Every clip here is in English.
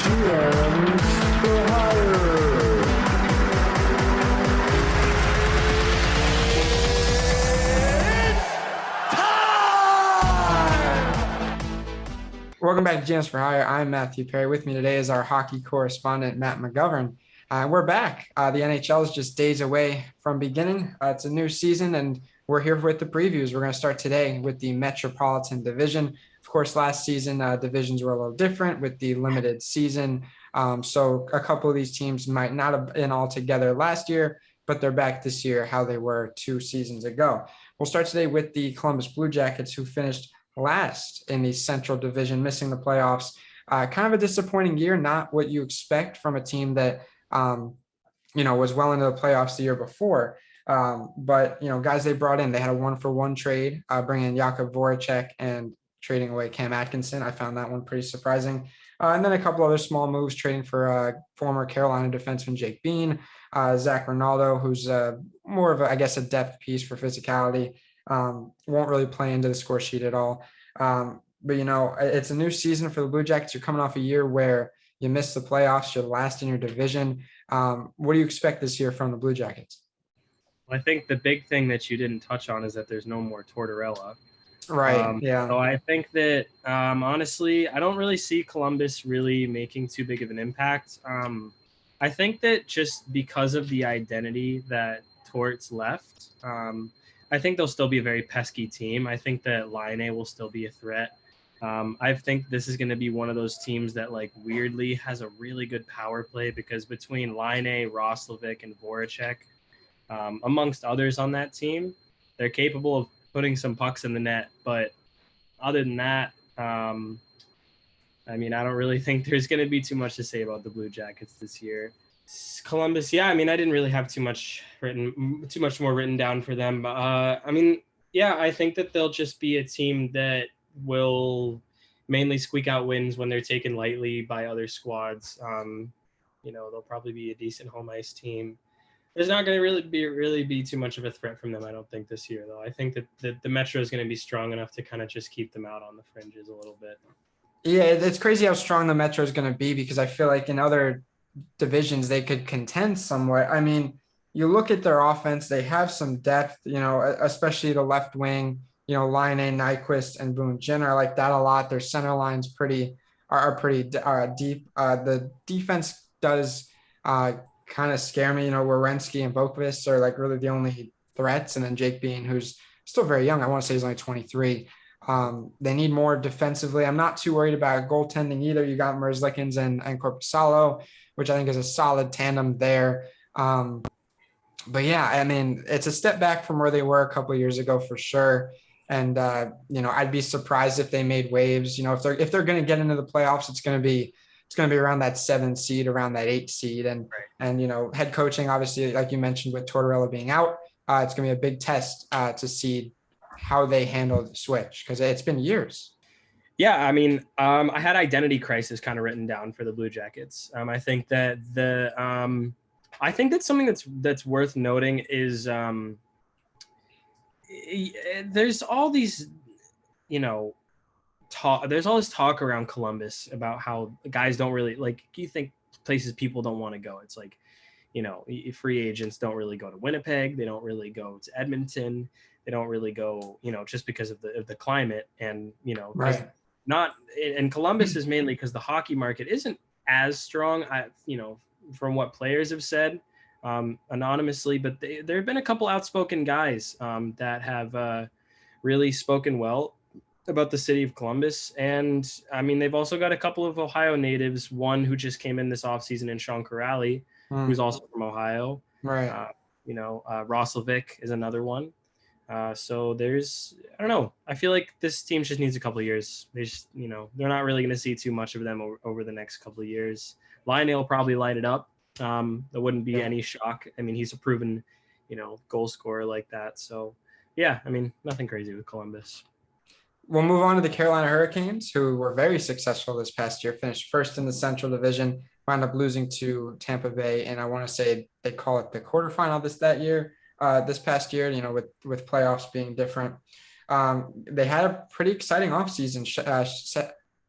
GMs for hire. Welcome back to GMs for Hire. I'm Matthew Perry. With me today is our hockey correspondent, Matt McGovern. We're back. The NHL is just days away from beginning. It's a new season, and we're here with the previews. We're going to start today with the Metropolitan Division. Of course, last season, divisions were a little different with the limited season. So a couple of these teams might not have been all together last year, but they're back this year how they were 2 seasons ago. We'll start today with the Columbus Blue Jackets, who finished last in the Central Division, missing the playoffs. Kind of a disappointing year, not what you expect from a team that was well into the playoffs the year before. But guys they brought in, they had a 1-for-1 trade, bringing in Jakub Voracek and trading away Cam Atkinson. I found that one pretty surprising. And then a couple other small moves, trading for former Carolina defenseman Jake Bean, Zach Ronaldo, who's more of a depth piece for physicality. Won't really play into the score sheet at all. But it's a new season for the Blue Jackets. You're coming off a year where you missed the playoffs. You're last in your division. What do you expect this year from the Blue Jackets? I think the big thing that you didn't touch on is that there's no more Tortorella. Right. Yeah. So I think that honestly, I don't really see Columbus really making too big of an impact. I think that just because of the identity that Torts left, I think they'll still be a very pesky team. I think that Laine will still be a threat. I think this is going to be one of those teams that weirdly has a really good power play, because between Laine, Roslovic, and Voracek, amongst others on that team, they're capable of putting some pucks in the net. But other than that, I don't really think there's going to be too much to say about the Blue Jackets this year. Columbus, I didn't really have too much more written down for them. But I think that they'll just be a team that will mainly squeak out wins when they're taken lightly by other squads. They'll probably be a decent home ice team. There's not going to really be too much of a threat from them, I don't think, this year, though. I think that the Metro is going to be strong enough to kind of just keep them out on the fringes a little bit. Yeah, it's crazy how strong the Metro is going to be, because I feel like in other divisions they could contend somewhat. I mean, you look at their offense, they have some depth, especially the left wing, Laine, Nyquist, and Boone Jenner. I like that a lot. Their center lines are pretty deep. The defense does kind of scare me. Werenski and Boqvist are really the only threats, and then Jake Bean, who's still very young. I want to say he's only 23. They need more defensively. I'm not too worried about goaltending either. You got Merzlikins and Korpisalo, which I think is a solid tandem there. But yeah, it's a step back from where they were a couple of years ago for sure. And I'd be surprised if they made waves. If they're going to get into the playoffs, it's going to be around that 7 seed, around that 8 seed. And head coaching, obviously, like you mentioned, with Tortorella being out, it's going to be a big test to see how they handle the switch, because it's been years. Yeah, I had identity crisis kind of written down for the Blue Jackets. I think that something that's worth noting is there's all these, there's all this talk around Columbus about how guys don't really you think places people don't want to go. It's free agents don't really go to Winnipeg. They don't really go to Edmonton. They don't really go, just because of the climate, and, right. Not, and Columbus is mainly because the hockey market isn't as strong, from what players have said, anonymously, but there have been a couple outspoken guys that have really spoken well about the city of Columbus. And they've also got a couple of Ohio natives, one who just came in this offseason in Sean Corrali, who's also from Ohio. Right. Roslovic is another one. So there's, I don't know. I feel like this team just needs a couple of years. They just, they're not really going to see too much of them over the next couple of years. Laine will probably light it up. There wouldn't be any shock. He's a proven, goal scorer like that. So yeah, nothing crazy with Columbus. We'll move on to the Carolina Hurricanes, who were very successful this past year, finished first in the Central Division, wound up losing to Tampa Bay. And I want to say they call it the quarterfinal this past year, with playoffs being different. They had a pretty exciting offseason.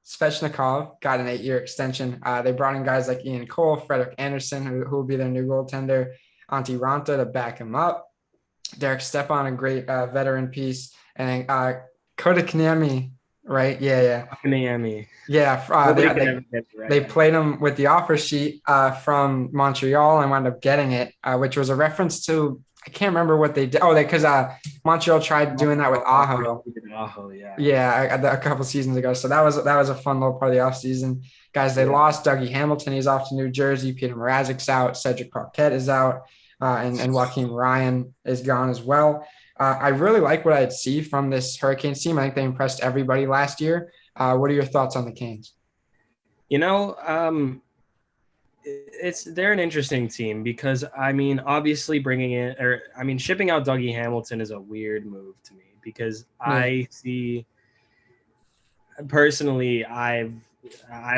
Svechnikov got an 8-year extension. They brought in guys like Ian Cole, Frederik Andersen, who will be their new goaltender, Antti Ranta to back him up. Derek Stepan, a great veteran piece, and Kotkaniemi, right? Yeah. Miami. Yeah, Nobody can ever get it they right. played him with the offer sheet from Montreal and wound up getting it, which was a reference to, I can't remember what they did. Oh, because Montreal tried doing that with Aho. Aho, yeah. Yeah, a couple seasons ago. So that was a fun little part of the offseason. Guys, they lost Dougie Hamilton. He's off to New Jersey. Peter Mrazek's out. Cedric Paquette is out. And Joaquin Ryan is gone as well. I really like what I see from this Hurricanes team. I think they impressed everybody last year. What are your thoughts on the Canes? They're an interesting team because obviously shipping out Dougie Hamilton is a weird move to me because I see personally I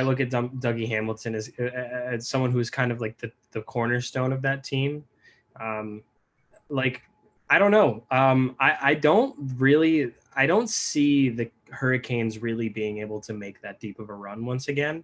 look at Dougie Hamilton as someone who's kind of like the cornerstone of that team. I don't know. I don't see the Hurricanes really being able to make that deep of a run once again.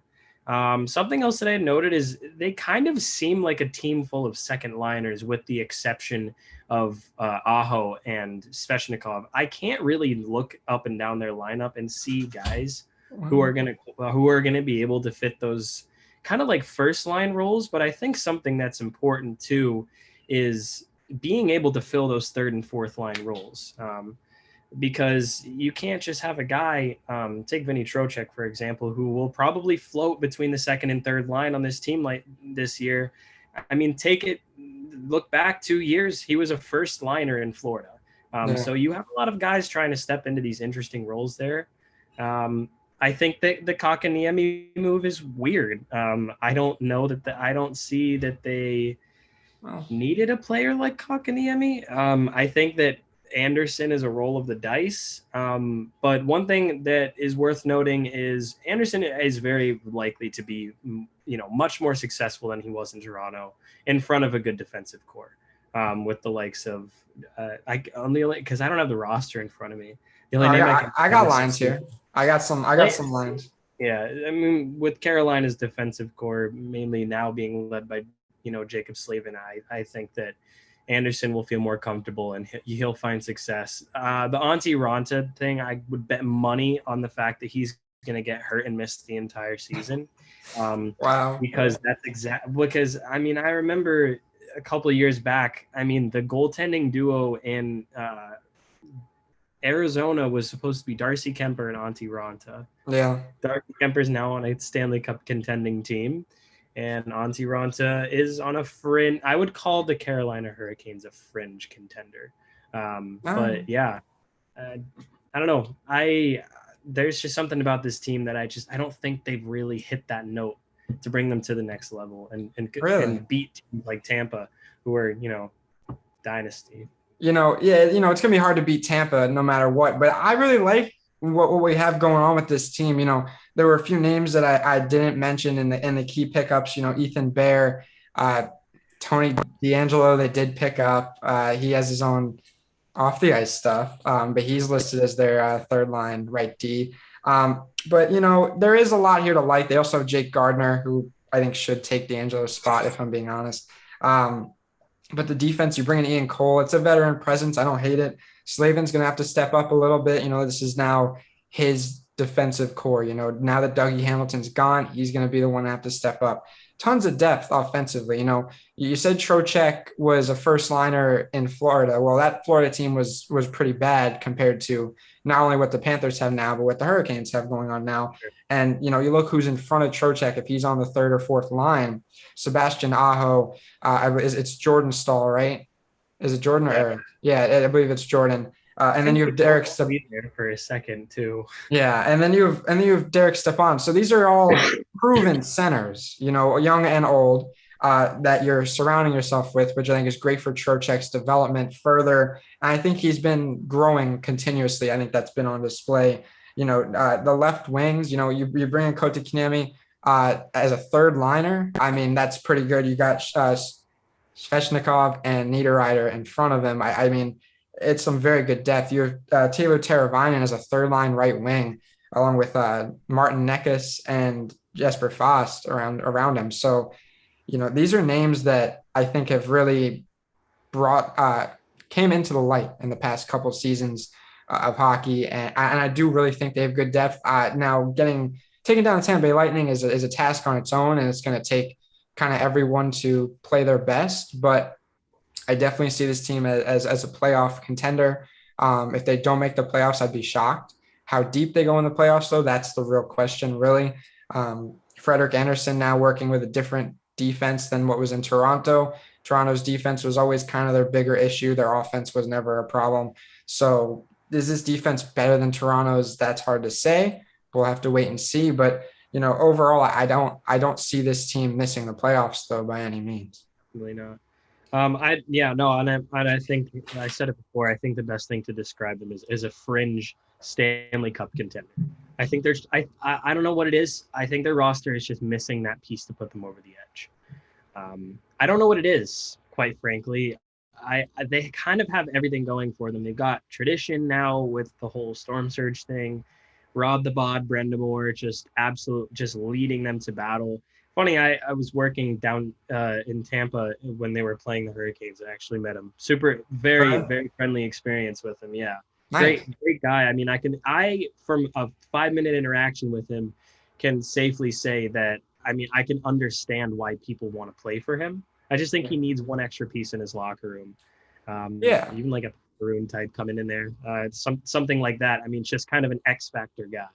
Something else that I noted is they kind of seem like a team full of second liners, with the exception of Aho and Svechnikov. I can't really look up and down their lineup and see guys who are gonna be able to fit those kind of like first line roles. But I think something that's important too is being able to fill those third and fourth line roles. Because you can't just have a guy, take Vinny Trocheck, for example, who will probably float between the second and third line on this team like this year. Look back 2 years, he was a first liner in Florida. So you have a lot of guys trying to step into these interesting roles there. I think that the Kotkaniemi move is weird. I don't know I don't see that they needed a player like Kotkaniemi. I think that Andersen is a roll of the dice. But one thing that is worth noting is Andersen is very likely to be, much more successful than he was in Toronto in front of a good defensive core, with the likes of, because I don't have the roster in front of me. The only name I got lines here. I got some lines. Yeah. With Carolina's defensive core mainly now being led by, Jacob Slavin, I think that Andersen will feel more comfortable and he'll find success. The Antti Ranta thing, I would bet money on the fact that he's going to get hurt and miss the entire season. Wow. Because I remember a couple of years back, the goaltending duo in Arizona was supposed to be Darcy Kemper and Antti Ranta. Yeah. Darcy Kemper is now on a Stanley Cup contending team. And Antti Ranta is on a fringe. I would call the Carolina Hurricanes a fringe contender. But yeah, I don't know. There's just something about this team that I don't think they've really hit that note to bring them to the next level and beat teams like Tampa, who are, dynasty. It's going to be hard to beat Tampa no matter what. But I really like what we have going on with this team. There were a few names that I didn't mention in the key pickups. Ethan Bear, Tony DeAngelo, they did pick up. He has his own off the ice stuff, but he's listed as their third line right D. But there is a lot here to like. They also have Jake Gardner, who I think should take DeAngelo's spot, if I'm being honest. But the defense, you bring in Ian Cole. It's a veteran presence. I don't hate it. Slavin's going to have to step up a little bit. This is now his defensive core. Now that Dougie Hamilton's gone, he's going to be the one to have to step up. Tons of depth offensively. You said Trocheck was a first liner in Florida. Well, that Florida team was pretty bad compared to not only what the Panthers have now, but what the Hurricanes have going on now. And, you look who's in front of Trocheck. If he's on the third or fourth line, Sebastian Aho, it's Jordan Stahl, right? Is it Jordan or Eric? Yeah, I believe it's Jordan. And then you have Derek there for a second too. Yeah, and then you have Derek Stepan. So these are all proven centers, young and old, that you're surrounding yourself with, which I think is great for Trocheck's development further. And I think he's been growing continuously. I think that's been on display. The left wings. You bring in Kotkaniemi as a third liner. That's pretty good. You got Svechnikov and Niederreiter in front of him. It's some very good depth. You have Taylor Teravainen as a third line right wing. along with Martin Necas and Jesper Fast around him. So, these are names that I think have really brought came into the light in the past couple seasons of hockey, and I do really think they have good depth. Now, getting taking down the Tampa Bay Lightning is a task on its own, and it's going to take kind of everyone to play their best. But I definitely see this team as a playoff contender. If they don't make the playoffs, I'd be shocked. How deep they go in the playoffs, though, that's the real question, really. Frederik Andersen now working with a different defense than what was in Toronto. Toronto's defense was always kind of their bigger issue. Their offense was never a problem. So is this defense better than Toronto's? That's hard to say. We'll have to wait and see. But overall, I don't see this team missing the playoffs though by any means. Really not. And I think I said it before. I think the best thing to describe them is a fringe Stanley Cup contender. I think there's I don't know what it is. I think their roster is just missing that piece to put them over the edge. I don't know what it is, quite frankly. They kind of have everything going for them. They've got tradition now with the whole Storm Surge thing. Rod the Bod, Brendamore, just leading them to battle. Funny, I was working down in Tampa when they were playing the Hurricanes. I actually met him. Super, very, Right. very friendly experience with him. Yeah, Nice. great guy. I mean, I from a 5-minute interaction with him can safely say that. I mean, I can understand why people want to play for him. I just think he needs one extra piece in his locker room. Yeah. Even like a Maroon type coming in there. It's something like that. I mean, it's just kind of an X factor guy.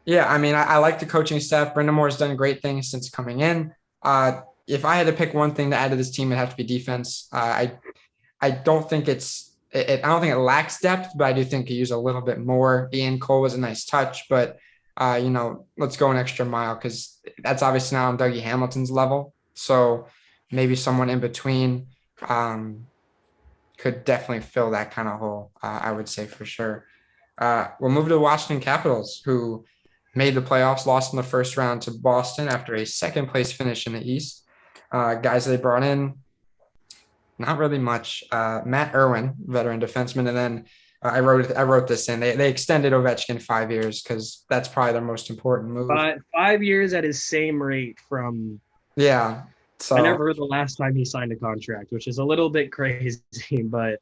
Yeah, I mean, I like the coaching staff. Brendan Moore's done great things since coming in. If I had to pick one thing to add to this team, it'd have to be defense. I don't think I don't think it lacks depth, but I do think it use a little bit more. Ian Cole was a nice touch, but let's go an extra mile because that's obviously not on Dougie Hamilton's level. So maybe someone in between could definitely fill that kind of hole. I would say for sure. We'll move to the Washington Capitals, who made the playoffs, lost in the first round to Boston after a second place finish in the East. Guys they brought in, not really much. Matt Irwin, veteran defenseman, and then I wrote this in. They extended Ovechkin 5 years because that's probably their most important move. But 5 years at his same rate from Yeah. I So never heard the last time he signed a contract, which is a little bit crazy. But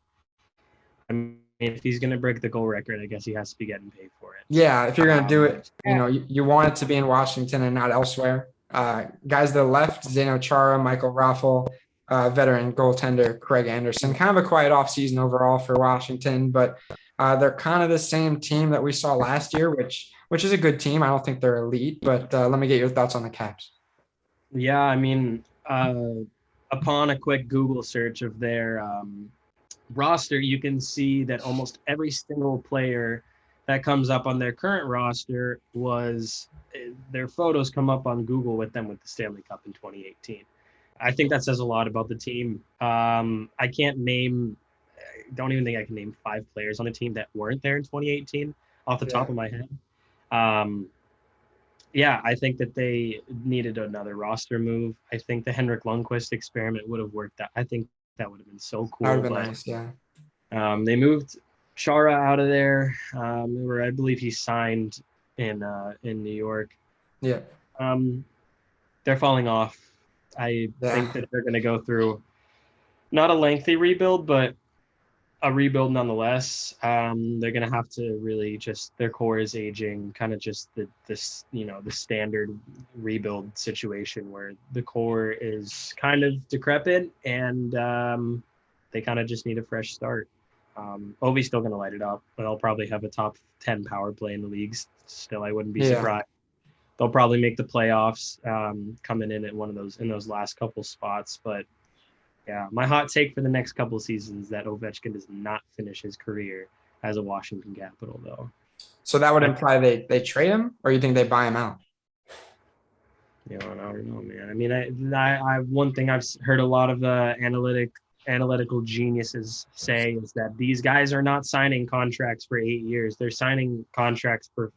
I mean, if he's going to break the goal record, I guess he has to be getting paid for it. yeah, if you're gonna do it, Yeah. you want it to be in Washington and not elsewhere. Guys to the left, Zdeno Chara, Michael Raffle, veteran goaltender Craig Anderson. Kind of a quiet offseason overall for Washington, but they're kind of the same team that we saw last year, which is a good team. I don't think they're elite, but let me get your thoughts on the Caps. Yeah, I mean, upon a quick Google search of their roster, you can see that almost every single player that comes up on their current roster was their photos come up on Google with them with the Stanley Cup in 2018. I think that says a lot about the team. I can't name, don't even think I can name 5 players on the team that weren't there in 2018 off the top Yeah. of my head. Um, yeah, I think that they needed another roster move. I think the Henrik Lundqvist experiment would have worked out. I think that would have been so That would cool. have been But nice. Yeah. they moved Shara out of there, where I believe he signed in New York. Yeah. Um, they're falling off. I Yeah. think that they're going to go through not a lengthy rebuild, but a rebuild nonetheless. They're going to have to really just their core is aging, kind of just the standard rebuild situation where the core is kind of decrepit and they kind of just need a fresh start. Ovi's still going to light it up, but they'll probably have a top 10 power play in the leagues. Still, I wouldn't be Yeah. surprised. They'll probably make the playoffs, coming in at one of those last couple spots. But yeah, my hot take for the next couple seasons that Ovechkin does not finish his career as a Washington Capital, though. So that would I, imply they trade him, or you think they buy him out? I don't know, man. I mean, I one thing I've heard a lot of analytical geniuses say is that these guys are not signing contracts for 8 years. They're signing contracts for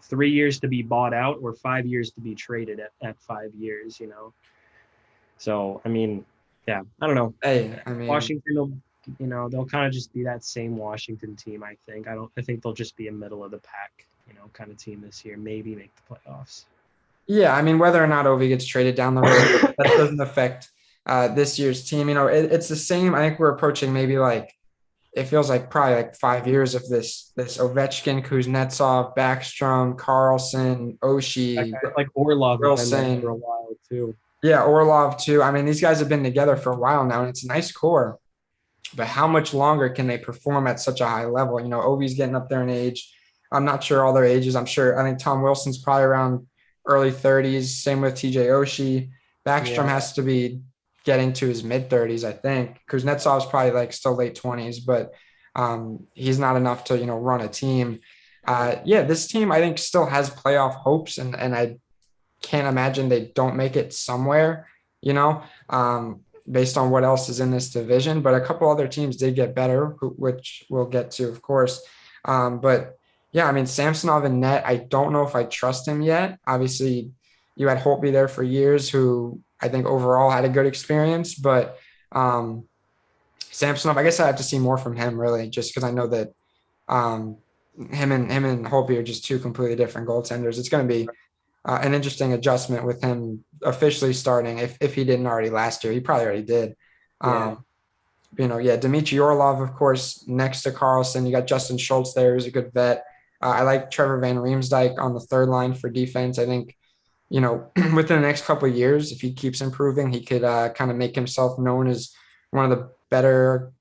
3 years to be bought out or 5 years to be traded at 5 years. So I mean, yeah, I don't know. Hey, I mean, Washington will, they'll kind of just be that same Washington team. I think. I think they'll just be a middle of the pack. kind of team this year. Maybe make the playoffs. Yeah, I mean, whether or not Ovi gets traded down the road, that doesn't affect this year's team. It's the same. I think we're approaching maybe like it feels like probably like 5 years of this Ovechkin, Kuznetsov, Backstrom, Carlson, Oshie, Like Orlov has been there for a Wilson. while too. Yeah, Orlov too. I mean, these guys have been together for a while now, and it's a nice core. But how much longer can they perform at such a high level? Ovi's getting up there in age. I'm not sure all their ages. I think Tom Wilson's probably around early 30s. Same with TJ Oshie. Backstrom has to be getting to his mid 30s, I think. Kuznetsov's probably like still late 20s, but he's not enough to, run a team. This team I think still has playoff hopes, and I can't imagine they don't make it somewhere, based on what else is in this division. But a couple other teams did get better, which we'll get to, of course. But yeah, I mean, Samsonov in net, I don't know if I trust him yet. Obviously, you had Holtby there for years, who I think overall had a good experience. But Samsonov, I guess I have to see more from him, really, just because I know that him and Holtby are just two completely different goaltenders. It's going to be an interesting adjustment with him officially starting. If he didn't already last year, he probably already did. Dmitry Orlov, of course, next to Carlson. You got Justin Schultz there, who's a good vet. I like Trevor Van Riemsdyk on the third line for defense. I think, within the next couple of years, if he keeps improving, he could kind of make himself known as one of the better,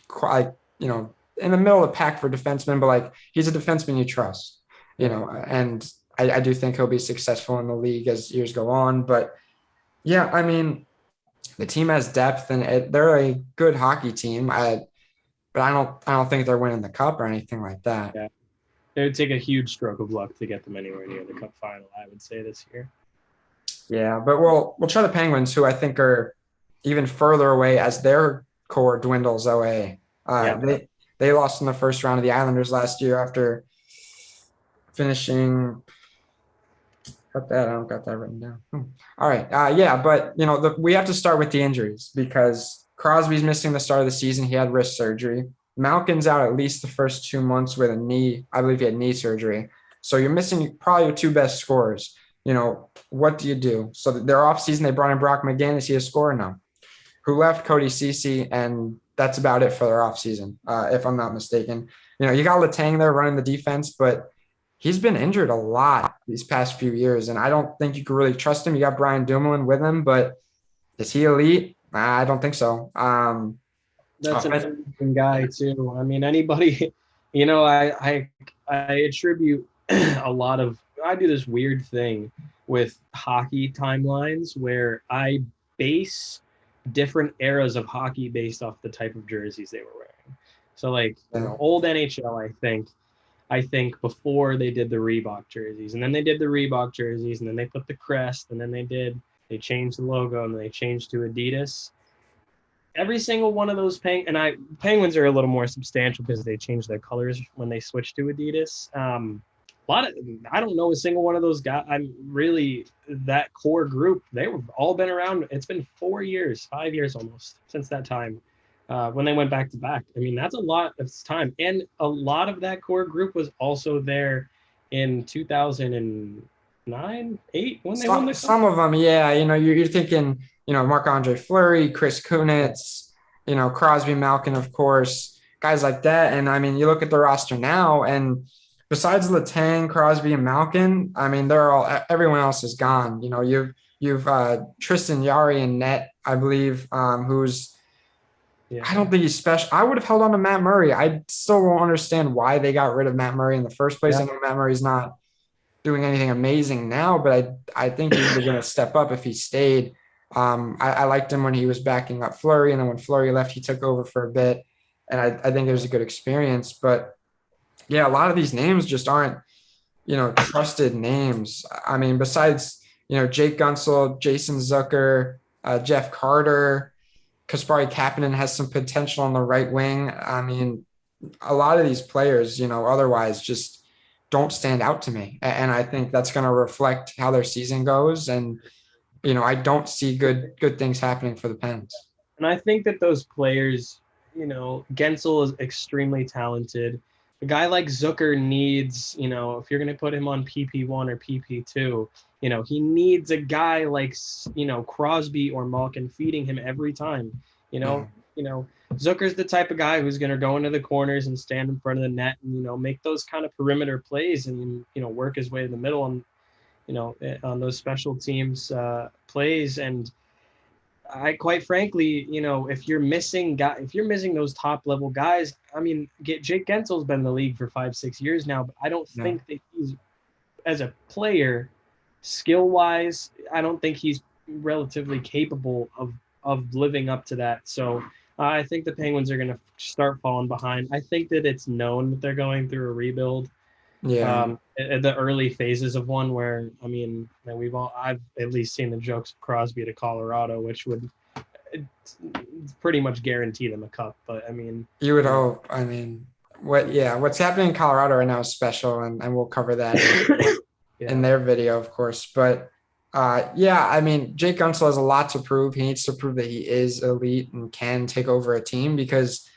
in the middle of the pack for defensemen, but like he's a defenseman you trust, and I do think he'll be successful in the league as years go on. But yeah, I mean, the team has depth and they're a good hockey team. But I don't think they're winning the cup or anything like that. Yeah. It would take a huge stroke of luck to get them anywhere near the cup final, I would say, this year. Yeah, but we'll try the Penguins, who I think are even further away as their core dwindles away. They lost in the first round of the Islanders last year after finishing. Got that. I don't got that written down. All right. But we have to start with the injuries because Crosby's missing the start of the season. He had wrist surgery. Malkin's out at least the first 2 months with a knee. I believe he had knee surgery. So you're missing probably your two best scorers. What do you do? So their offseason, they brought in Brock McGinn. Is he a scorer? No. Who left? Cody Ceci, and that's about it for their offseason, if I'm not mistaken. You got Letang there running the defense, but he's been injured a lot these past few years, and I don't think you can really trust him. You got Brian Dumoulin with him, but is he elite? I don't think so. That's an interesting guy too. I mean, anybody, I attribute a lot of. I do this weird thing with hockey timelines where I base different eras of hockey based off the type of jerseys they were wearing. So, like old NHL, I think before they did the Reebok jerseys, and then they did the Reebok jerseys, and then they put the crest, and then they changed the logo, and then they changed to Adidas. Every single one of those Penguins are a little more substantial because they changed their colors when they switched to Adidas. I don't know a single one of those guys. I'm really that core group. They were all been around. It's been 5 years almost since that time. When they went back to back. I mean, that's a lot of time. And a lot of that core group was also there in 2009, 8 when they won the cup. Some of them, yeah. You're thinking, Marc-Andre Fleury, Chris Kunitz, Crosby, Malkin, of course, guys like that. And I mean, you look at the roster now, and besides Letang, Crosby, and Malkin, I mean, everyone else is gone. You've Tristan Yari in net, I believe, who's I don't think he's special. I would have held on to Matt Murray. I still won't understand why they got rid of Matt Murray in the first place. I know Matt Murray's not doing anything amazing now, but I think he's going to step up if he stayed. I liked him when he was backing up Fleury, and then when Fleury left, he took over for a bit, and I think it was a good experience. But yeah, a lot of these names just aren't, trusted names. I mean, besides, Jake Gunsel, Jason Zucker, Jeff Carter, Kasperi Kapanen has some potential on the right wing. I mean, a lot of these players, otherwise just don't stand out to me. And I think that's going to reflect how their season goes. And, I don't see good things happening for the Pens. And I think that those players, Gensel is extremely talented. a guy like Zucker needs, if you're going to put him on PP1 or PP2, he needs a guy like, Crosby or Malkin feeding him every time. You know, Mhm. you know, Zucker's the type of guy who's going to go into the corners and stand in front of the net and, make those kind of perimeter plays and, work his way to the middle and, on those special teams plays. And I quite frankly, if you're missing those top level guys, I mean, Jake Gensel's been in the league for 5-6 years now, but I don't Yeah. think that he's, as a player, skill wise, I don't think he's relatively capable of living up to that. So I think the Penguins are going to start falling behind. I think that it's known that they're going through a rebuild. Yeah. At the early phases of one, where I mean, I've at least seen the jokes of Crosby to Colorado, which would pretty much guarantee them a cup. But I mean, You would you know, hope. I mean, what's happening in Colorado right now is special, and we'll cover that in yeah, their video, of course. But yeah, I mean, Jake Gunsel has a lot to prove. He needs to prove that he is elite and can take over a team because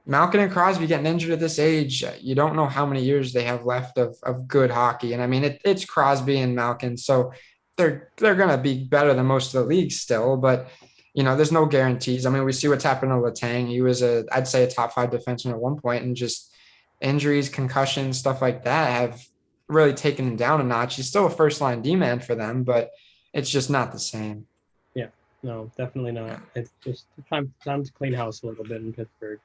Malkin and Crosby getting injured at this age, you don't know how many years they have left of good hockey. And I mean, it's Crosby and Malkin, so they're going to be better than most of the league still, but there's no guarantees. I mean, we see what's happened to Letang. He was I'd say a top five defenseman at one point, and just injuries, concussions, stuff like that have really taken him down a notch. He's still a first line D man for them, but it's just not the same. yeah, no, definitely not. It's just time to clean house a little bit in Pittsburgh.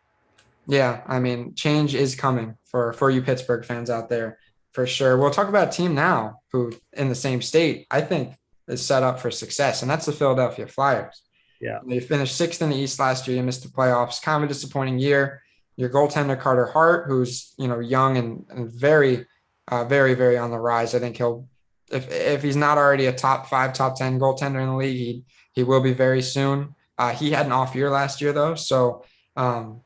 Yeah, I mean, change is coming for you Pittsburgh fans out there, for sure. We'll talk about a team now who, in the same state, I think is set up for success, and that's the Philadelphia Flyers. Yeah, They finished sixth in the East last year. You missed the playoffs. Kind of a disappointing year. Your goaltender Carter Hart, who's young and very, very, very on the rise. I think he'll, if he's not already a top five, top 10 goaltender in the league, he will be very soon. He had an off year last year though, so um,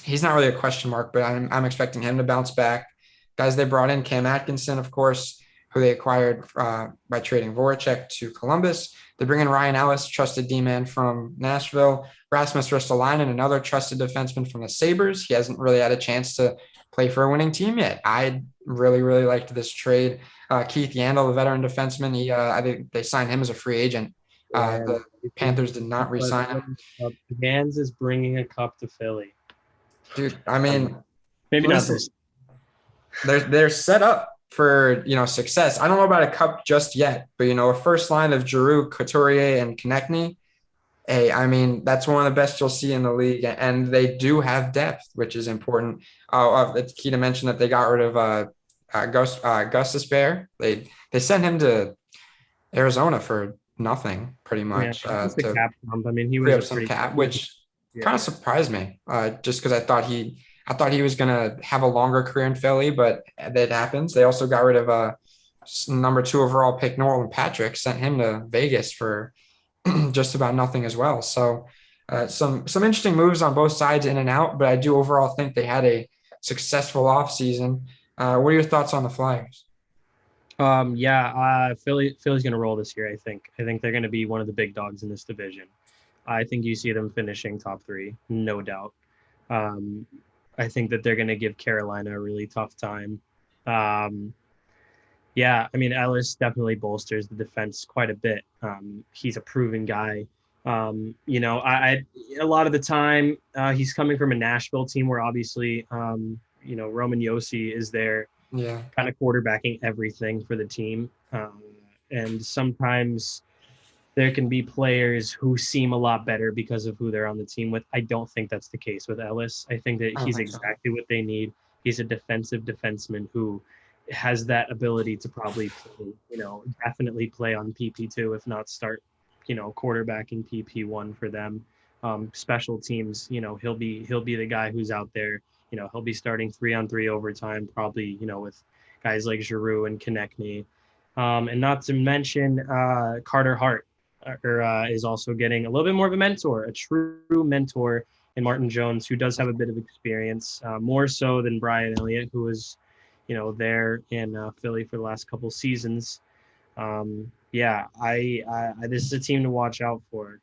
he's not really a question mark. But I'm expecting him to bounce back. Guys they brought in, Cam Atkinson, of course, who they acquired by trading Voracek to Columbus. They bring in Ryan Ellis, trusted D-man from Nashville. Rasmus Ristolainen, another trusted defenseman from the Sabres. He hasn't really had a chance to play for a winning team yet. I really, really liked this trade. Keith Yandel, the veteran defenseman, I think they signed him as a free agent. and The Panthers did not re-sign him. Gans is bringing a cup to Philly. Dude, I mean, Maybe listen, not this. they're set up for success. I don't know about a cup just yet, but a first line of Giroux, Couturier, and Konechny. Hey, I mean that's one of the best you'll see in the league, and they do have depth, which is important. It's key to mention that they got rid of Gus Bear. They sent him to Arizona for nothing, pretty Yeah, much, just a to cap bump. I mean, he free was up a some pretty cap, which yeah. kind of surprised me, just because I thought he was gonna have a longer career in Philly, but that happens. They also got rid of number 2 overall pick Norman Patrick, sent him to Vegas for just about nothing as well. So some interesting moves on both sides, in and out, but I do overall think they had a successful offseason. What are your thoughts on the Flyers? Philly's going to roll this year. I think they're going to be one of the big dogs in this division. I think you see them finishing top 3, no doubt. Um, I think that they're going to give Carolina a really tough time. Yeah, I mean, Ellis definitely bolsters the defense quite a bit. He's a proven guy. I a lot of the time he's coming from a Nashville team where obviously, Roman Yossi is there Yeah. kind of quarterbacking everything for the team. And sometimes there can be players who seem a lot better because of who they're on the team with. I don't think that's the case with Ellis. I think that I don't he's think so. exactly what they need. He's a defensive defenseman who has that ability to probably play, definitely play on PP2, if not start, quarterbacking PP1 for them. Special teams, he'll be the guy who's out there. He'll be starting 3-on-3 overtime, probably, with guys like Giroux and Konechny. And not to mention Carter Hart is also getting a little bit more of a mentor, a true mentor in Martin Jones, who does have a bit of experience, more so than Brian Elliott, who was, there in Philly for the last couple seasons. Yeah, this is a team to watch out for.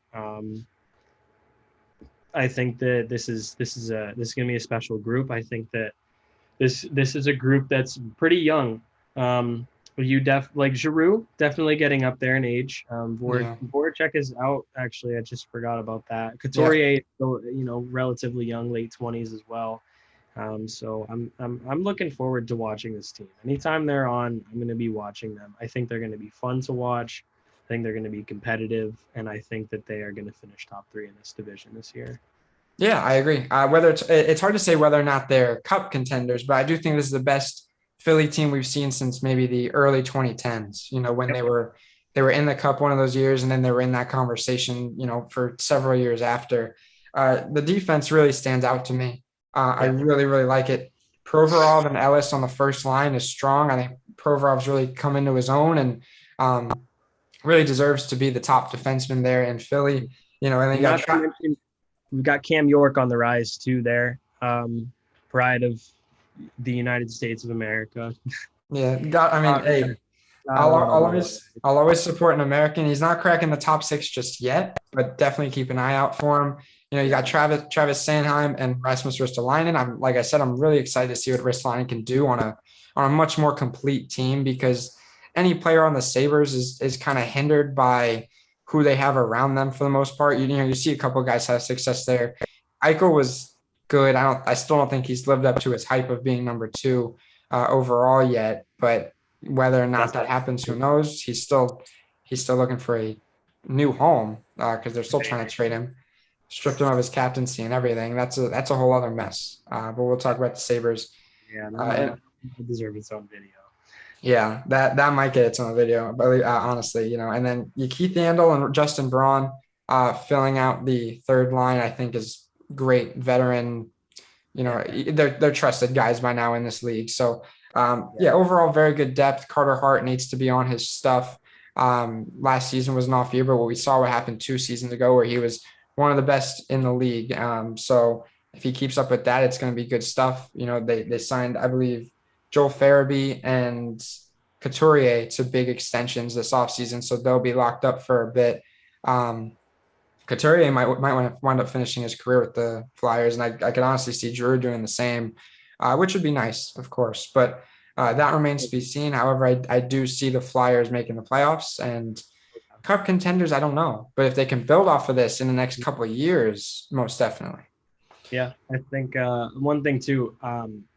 I think that this is going to be a special group. I think that this is a group that's pretty young. You like Giroux, definitely getting up there in age. Yeah. Voracek is out. Actually, I just forgot about that. Yeah. Couturier, relatively young, late 20s as well. So I'm looking forward to watching this team. Anytime they're on, I'm going to be watching them. I think they're going to be fun to watch. I think they're going to be competitive, and I think that they are going to finish top 3 in this division this year. Yeah, I agree. Whether it's hard to say whether or not they're cup contenders, but I do think this is the best Philly team we've seen since maybe the early 2010s. When Yep. they were in the cup one of those years, and then they were in that conversation. For several years after. The defense really stands out to me. I Yeah. really really like it. Provorov and Ellis on the first line is strong. I think Provorov's really come into his own and really deserves to be the top defenseman there in Philly. And then you got Not to mention, we've got Cam York on the rise too. There, pride of the United States of America. yeah. I mean, hey, Got a I'll, lot of I'll love. always I'll always support an American. He's not cracking the top 6 just yet, but definitely keep an eye out for him. You got Travis Sanheim and Rasmus Ristolainen. Like I said, I'm really excited to see what Ristolainen can do on a much more complete team, because any player on the Sabres is kind of hindered by who they have around them for the most part. You see a couple of guys have success there. Eichel was good. I still don't think he's lived up to his hype of being number 2 overall yet, but whether or not that happens, who knows? He's still looking for a new home because they're still trying to trade him, stripped him of his captaincy and everything. That's a whole other mess. But we'll talk about the Sabres. Yeah, And that deserves its own video. yeah, that might get its own video, but honestly, and then you Keith Yandel and Justin Braun filling out the third line, I think is great veteran. They're trusted guys by now in this league. So overall very good depth. Carter Hart needs to be on his stuff. Last season was an off year, but what happened 2 seasons ago where he was one of the best in the league. So if he keeps up with that, it's going to be good stuff. They signed, I believe, Joel Farabee and Couturier to big extensions this offseason, so they'll be locked up for a bit. Couturier might want to wind up finishing his career with the Flyers, and I could honestly see Drew doing the same, which would be nice, of course. But that remains to be seen. However, I do see the Flyers making the playoffs, and cup contenders, I don't know. But if they can build off of this in the next couple of years, most definitely. Yeah, I think one thing too,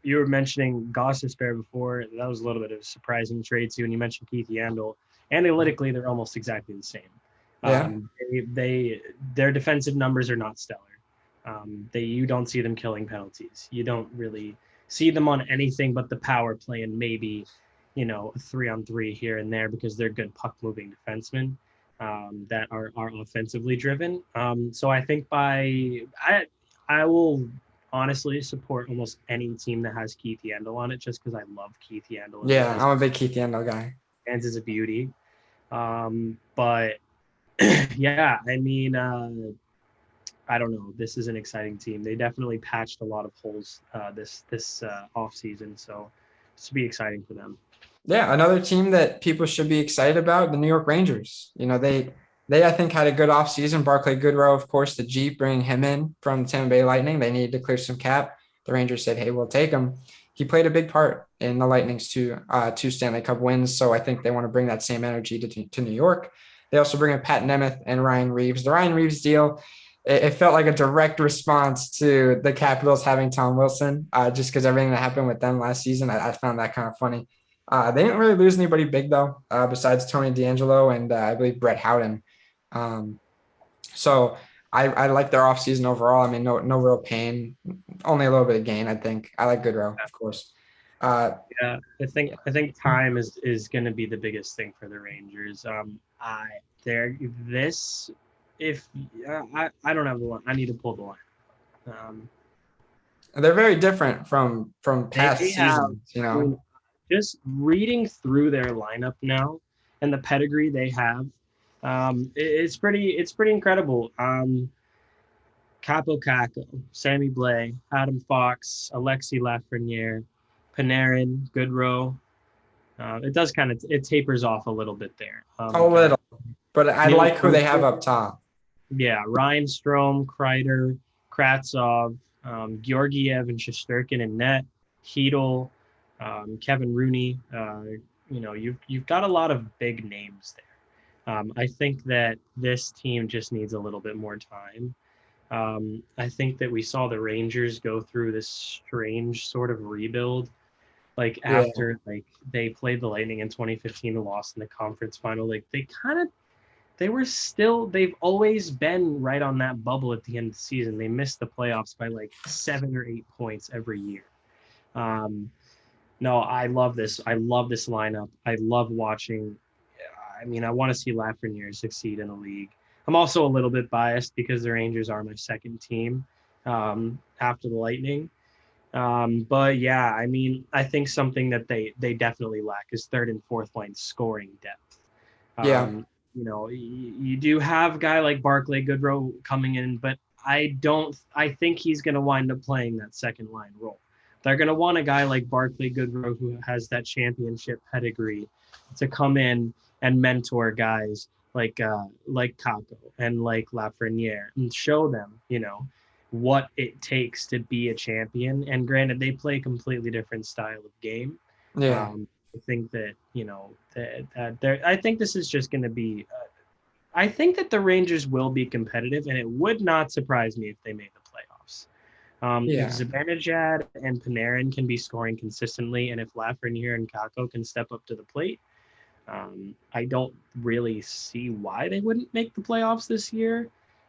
you were mentioning Gostisbehere before. That was a little bit of a surprising trade too. And you mentioned Keith Yandel. Analytically, they're almost exactly the same. Yeah. Their defensive numbers are not stellar. You don't see them killing penalties. You don't really see them on anything but the power play and maybe, a 3-on-3 here and there because they're good puck moving defensemen that are offensively driven. So I think I will honestly support almost any team that has Keith Yandel on it just because I love Keith Yandel. Yeah, I'm a big Keith Yandel guy. Fans is a beauty. But yeah, I mean, I don't know. This is an exciting team. They definitely patched a lot of holes this off season, so this will be exciting for them. Yeah, another team that people should be excited about, the New York Rangers. They I think had a good offseason. Barclay Goodrow, of course, the Jeep, bringing him in from the Tampa Bay Lightning. They needed to clear some cap. The Rangers said, "Hey, we'll take him." He played a big part in the Lightning's two Stanley Cup wins. So I think they want to bring that same energy to New York. They also bring in Pat Nemeth and Ryan Reeves. The Ryan Reeves deal, it felt like a direct response to the Capitals having Tom Wilson, just because everything that happened with them last season. I found that kind of funny. They didn't really lose anybody big, though, besides Tony DeAngelo and I believe Brett Howden. So I like their offseason overall. I mean, no real pain, only a little bit of gain, I think. I like Goodrow, of course. Yeah, I think time is going to be the biggest thing for the Rangers. I don't have the line. I need to pull the line. They're very different from past seasons, I mean, just reading through their lineup now and the pedigree they have, it's pretty incredible. Capo Caco, Sammy Blais, Adam Fox, Alexi Lafreniere, Panarin, Goodrow. It tapers off a little bit there. A little, but I like who they have up top. Yeah, Ryan Strome, Kreider, Kratsov, Georgiev, and Shesterkin in net. Heedle, Kevin Rooney. You've got a lot of big names there. I think that this team just needs a little bit more time. I think that we saw the Rangers go through this strange sort of rebuild, like Yeah. after like they played the Lightning in 2015 and lost in the conference final. Like they've always been right on that bubble at the end of the season. They missed the playoffs by like 7 or 8 points every year. Um, no, I love this. I love this lineup. I love watching. I mean, I want to see Lafreniere succeed in the league. I'm also a little bit biased because the Rangers are my second team after the Lightning. But yeah, I mean, I think something that they definitely lack is third and fourth line scoring depth. Yeah. You do have a guy like Barclay Goodrow coming in, but I think he's going to wind up playing that second line role. They're going to want a guy like Barclay Goodrow who has that championship pedigree to come in and mentor guys like Kako and like Lafreniere and show them, what it takes to be a champion. And granted, they play a completely different style of game. Yeah. I think that I think this is just going to be. I think that the Rangers will be competitive, and it would not surprise me if they made the playoffs. If Yeah. Zibanejad and Panarin can be scoring consistently, and if Lafreniere and Kako can step up to the plate, I don't really see why they wouldn't make the playoffs this year.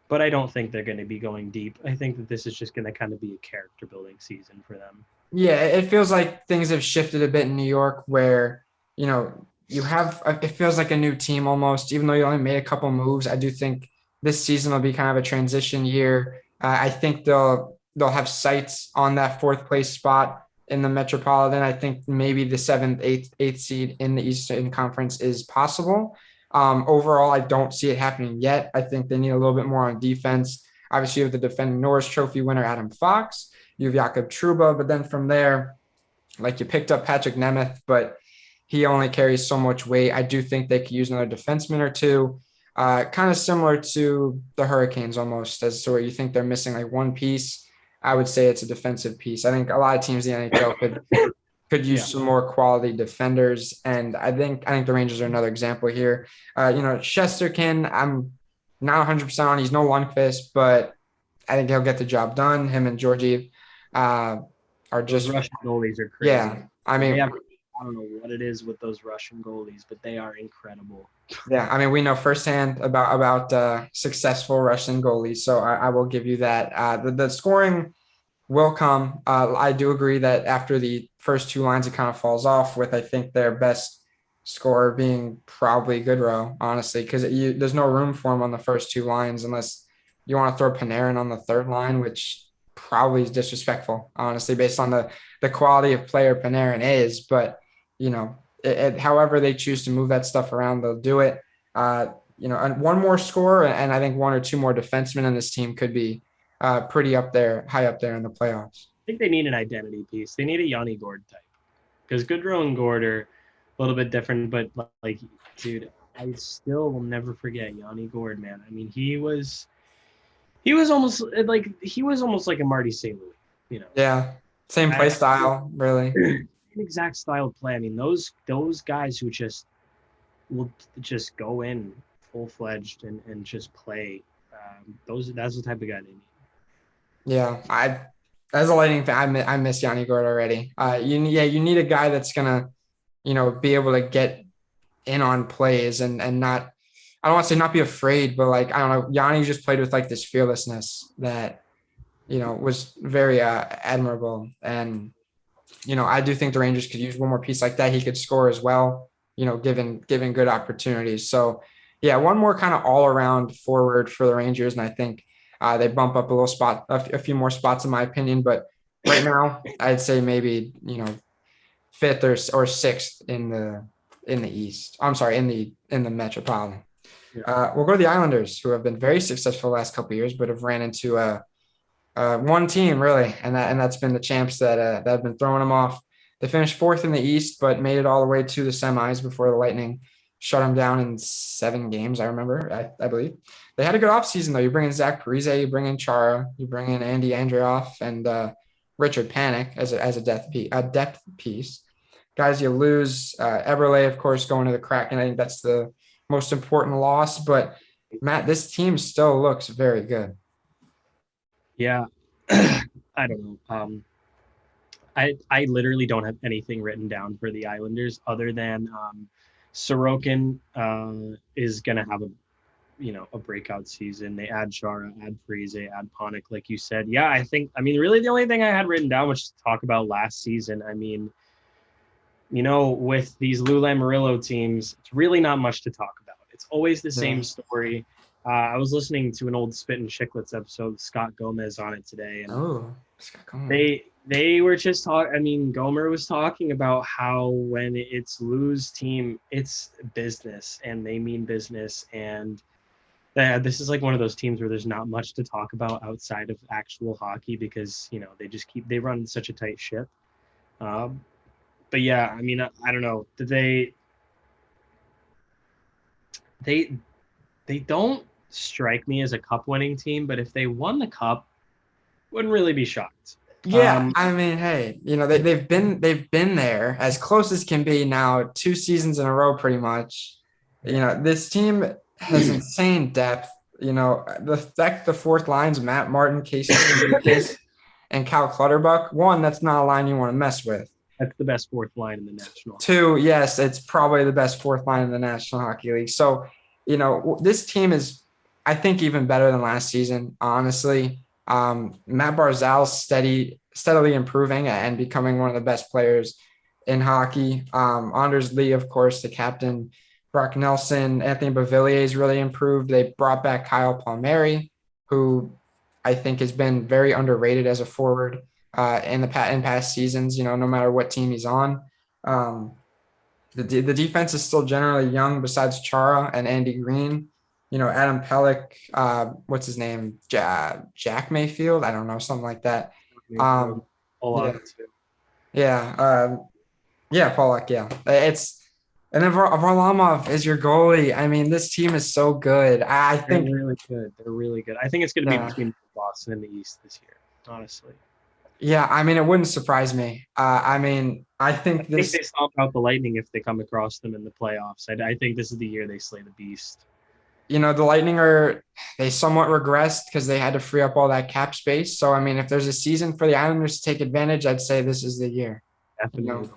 But I don't think they're going to be going deep. I think that this is just going to kind of be a character building season for them. Yeah, it feels like things have shifted a bit in New York where, you have it feels like a new team almost, even though you only made a couple moves. I do think this season will be kind of a transition year. I think they'll have sights on that fourth place spot in the Metropolitan. I think maybe the seventh, eighth seed in the Eastern Conference is possible. Overall, I don't see it happening yet. I think they need a little bit more on defense. Obviously, you have the defending Norris Trophy winner Adam Fox. You have Jakob Truba, but then from there, like you picked up Patrick Nemeth, but he only carries so much weight. I do think they could use another defenseman or two, kind of similar to the Hurricanes almost, as to where you think they're missing like one piece. I would say it's a defensive piece. I think a lot of teams in the NHL could use Yeah. some more quality defenders, and I think the Rangers are another example here. Shesterkin, I'm not 100% on. He's no Lundqvist, but I think he'll get the job done. Him and Georgiev are Those just, Russian goalies are crazy. yeah. I They mean, have I don't know what it is with those Russian goalies, but they are incredible. yeah. I mean, we know firsthand about successful Russian goalies, so I will give you that. The scoring will come. I do agree that after the first two lines, it kind of falls off with I think their best scorer being probably Goodrow, honestly, because there's no room for him on the first two lines unless you want to throw Panarin on the third line, which probably is disrespectful, honestly, based on the quality of player Panarin is. But however they choose to move that stuff around, they'll do it. And one more score, and I think one or two more defensemen in this team could be pretty up there, high up there in the playoffs. I think they need an identity piece. They need a Yanni Gord type because Goodrow and Gord are a little bit different, but like, dude, I still will never forget Yanni Gord, man. I mean, he was almost like a Marty St. Louis, you know. Yeah, same play I, style, really. an exact style of play. I mean, those guys who just will just go in full fledged and just play. That's the type of guy they need. Yeah, as a Lightning fan, I miss Yanni Gord already. You need a guy that's gonna, be able to get in on plays and not. I don't want to say not be afraid, but like I don't know, Yanni just played with like this fearlessness that was very admirable. And I do think the Rangers could use one more piece like that. He could score as well, given good opportunities. So yeah, one more kind of all around forward for the Rangers, and I think they bump up a little spot, a few more spots in my opinion. But right now, I'd say maybe fifth or sixth in the East. I'm sorry, in the Metropolitan. Yeah. We'll go to the Islanders, who have been very successful the last couple of years, but have ran into one team really, and that's been the champs that have been throwing them off. They finished fourth in the East, but made it all the way to the semis before the Lightning shut them down in 7 games. I remember, I believe they had a good offseason though. You bring in Zach Parise, you bring in Chara, you bring in Andy Andreoff, and Richard Panik as a depth piece. Guys, you lose Eberle, of course, going to the Kraken. I think that's the most important loss. But Matt, this team still looks very good. Yeah. I don't know. I literally don't have anything written down for the Islanders other than Sorokin is gonna have a breakout season. They add Chara, add Friese, add Ponick, like you said. Yeah, I mean, really the only thing I had written down was to talk about last season. I mean, with these Lou Lamoriello teams, it's really not much to talk about. It's always the Yeah. same story. I was listening to an old Spit and Chicklets episode with Scott Gomez on it today, and Oh, Scott Coleman. they were just talking. I mean, Gomer was talking about how when it's Lou's team, it's business, and they mean business, and this is like one of those teams where there's not much to talk about outside of actual hockey because they run such a tight ship. Um, but yeah, I mean, I don't know. They they don't strike me as a cup winning team, but if they won the cup, wouldn't really be shocked. Yeah, I mean, hey, they've been there as close as can be now, 2 seasons in a row, pretty much. This team has insane depth. The fourth lines, Matt Martin, Casey Cizikas, and Cal Clutterbuck. One, that's not a line you want to mess with. That's the best fourth line in the National. Two, yes, it's probably the best fourth line in the National Hockey League. So, this team is, I think, even better than last season, honestly. Matt Barzal's steadily improving and becoming one of the best players in hockey. Anders Lee, of course, the captain. Brock Nelson, Anthony Beauvillier's really improved. They brought back Kyle Palmieri, who I think has been very underrated as a forward in past seasons. No matter what team he's on. The defense is still generally young, besides Chara and Andy Green. Adam Pellick, what's his name? Jack Mayfield. I don't know, something like that. Yeah, yeah, yeah, Pollock. Yeah, and then Varlamov is your goalie. I mean, this team is so good. I think they're really good. They're really good. I think it's going to be yeah. between Boston and the East this year, honestly. Yeah, I mean, it wouldn't surprise me. I mean, I think they stomp out the Lightning if they come across them in the playoffs. I think this is the year they slay the beast. The Lightning they somewhat regressed because they had to free up all that cap space. So, I mean, if there's a season for the Islanders to take advantage, I'd say this is the year. Definitely.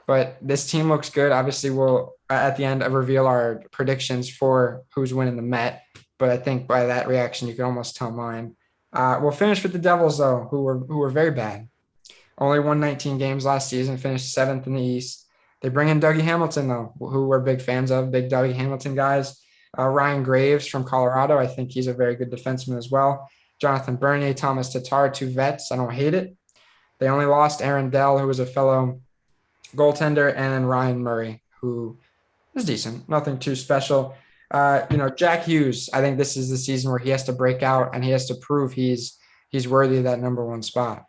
But this team looks good. Obviously, we'll at the end reveal our predictions for who's winning the Met. But I think by that reaction, you can almost tell mine. We'll finish with the Devils, though, who were very bad. Only won 19 games last season, finished 7th in the East. They bring in Dougie Hamilton, though, who we're big fans of, big Dougie Hamilton guys. Ryan Graves from Colorado. I think he's a very good defenseman as well. Jonathan Bernier, Thomas Tatar, 2 vets. I don't hate it. They only lost Aaron Dell, who was a fellow goaltender, and Ryan Murray, who is decent. Nothing too special. Jack Hughes, I think this is the season where he has to break out and he has to prove he's worthy of that number 1 spot.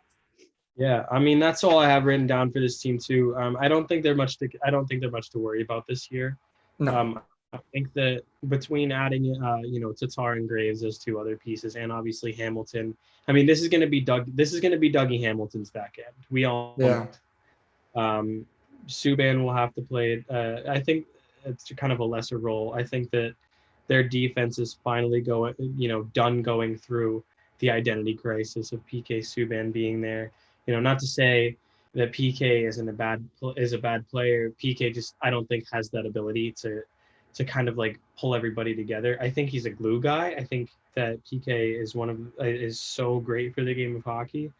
Yeah, I mean, that's all I have written down for this team too. I don't think they're much to worry about this year. No. I think that between adding, Tatar and Graves as 2 other pieces, and obviously Hamilton. I mean, this is going to be Dougie Hamilton's back end. We all know. Subban will have to play it. I think it's kind of a lesser role. I think that their defense is finally done going through the identity crisis of PK Subban being there. Not to say that PK is a bad player. PK just, I don't think, has that ability to kind of like pull everybody together. I think he's a glue guy. I think that PK is so great for the game of hockey,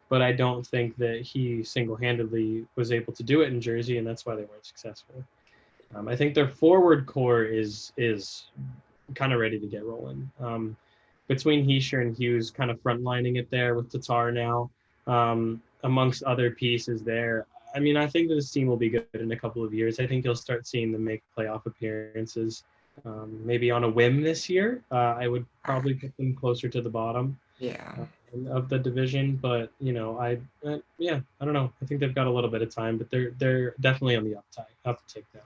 but I don't think that he single-handedly was able to do it in Jersey, and that's why they weren't successful. I think their forward core is kind of ready to get rolling. Between Heischer and Hughes kind of frontlining it there with Tatar now, amongst other pieces there. I mean, I think that this team will be good in a couple of years. I think you'll start seeing them make playoff appearances, maybe on a whim this year. I would probably put them closer to the bottom of the division, but I don't know. I think they've got a little bit of time, but they're definitely on the uptick now.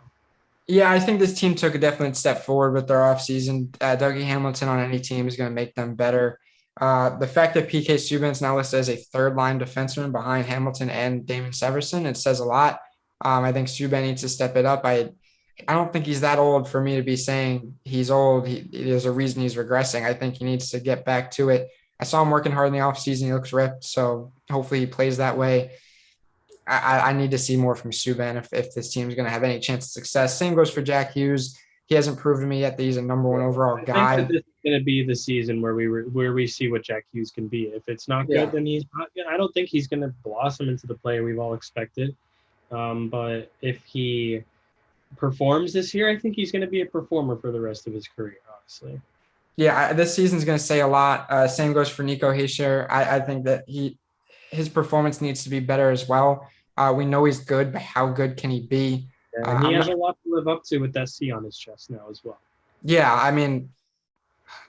Yeah, I think this team took a definite step forward with their offseason. Dougie Hamilton on any team is going to make them better. The fact that PK Subban's now listed as a third line defenseman behind Hamilton and Damon Severson, it says a lot. I think Subban needs to step it up. I don't think he's that old for me to be saying he's old. There's a reason he's regressing. I think he needs to get back to it. I saw him working hard in the offseason. He looks ripped, so hopefully he plays that way. I need to see more from Subban if this team's going to have any chance of success. Same goes for Jack Hughes. He hasn't proven to me yet that he's a number one overall guy. I think that this is going to be the season where we see what Jack Hughes can be. If it's not good, then he's not good. I don't think he's going to blossom into the player we've all expected. But if he performs this year, I think he's going to be a performer for the rest of his career, honestly. Yeah, this season's going to say a lot. Same goes for Nico Hischier. I think that his performance needs to be better as well. We know he's good, but how good can he be? And he has a lot to live up to with that C on his chest now as well. Yeah,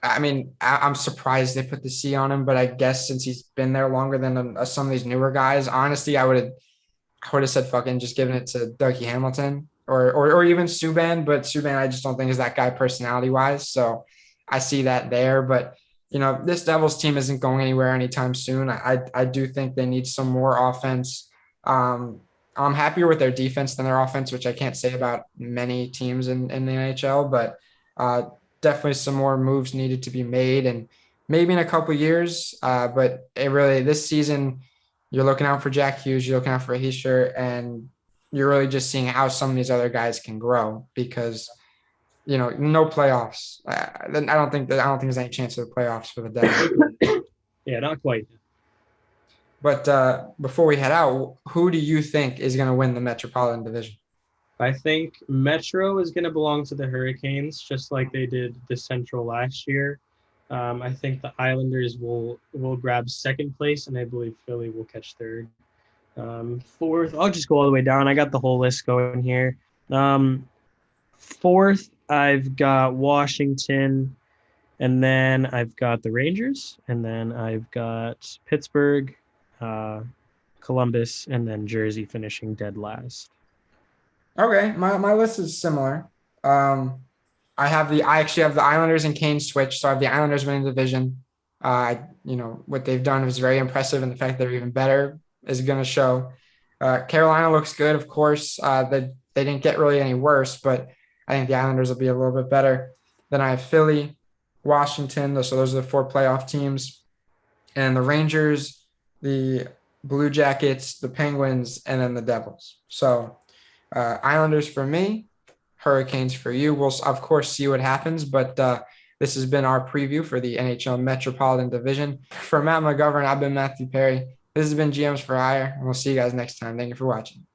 I'm surprised they put the C on him, but I guess since he's been there longer than some of these newer guys, honestly, I would have said fucking just giving it to Dougie Hamilton or even Subban, but Subban I just don't think is that guy personality wise. So I see that there, but this Devils team isn't going anywhere anytime soon. I do think they need some more offense. I'm happier with their defense than their offense, which I can't say about many teams in the NHL, but definitely some more moves needed to be made, and maybe in a couple of years. But this season, you're looking out for Jack Hughes, you're looking out for Hischier, and you're really just seeing how some of these other guys can grow because, no playoffs. Then I don't think there's any chance of the playoffs for the Devils. Yeah, not quite. But before we head out, who do you think is going to win the Metropolitan Division? I think Metro is going to belong to the Hurricanes, just like they did the Central last year. I think the Islanders will grab second place, and I believe Philly will catch third. Fourth, I'll just go all the way down. I got the whole list going here. Fourth, I've got Washington, and then I've got the Rangers, and then I've got Pittsburgh, Columbus, and then Jersey finishing dead last. Okay, my list is similar. I actually have the Islanders and Canes switch, so I have the Islanders winning the division. What they've done is very impressive, and the fact they're even better is going to show. Carolina looks good, of course. They didn't get really any worse, but I think the Islanders will be a little bit better. Then I have Philly, Washington, so those are the 4 playoff teams, and the Rangers, the Blue Jackets, the Penguins, and then the Devils. So Islanders for me, Hurricanes for you. We'll, of course, see what happens, but this has been our preview for the NHL Metropolitan Division. For Matt McGovern, I've been Matthew Perry. This has been GMs for Hire, and we'll see you guys next time. Thank you for watching.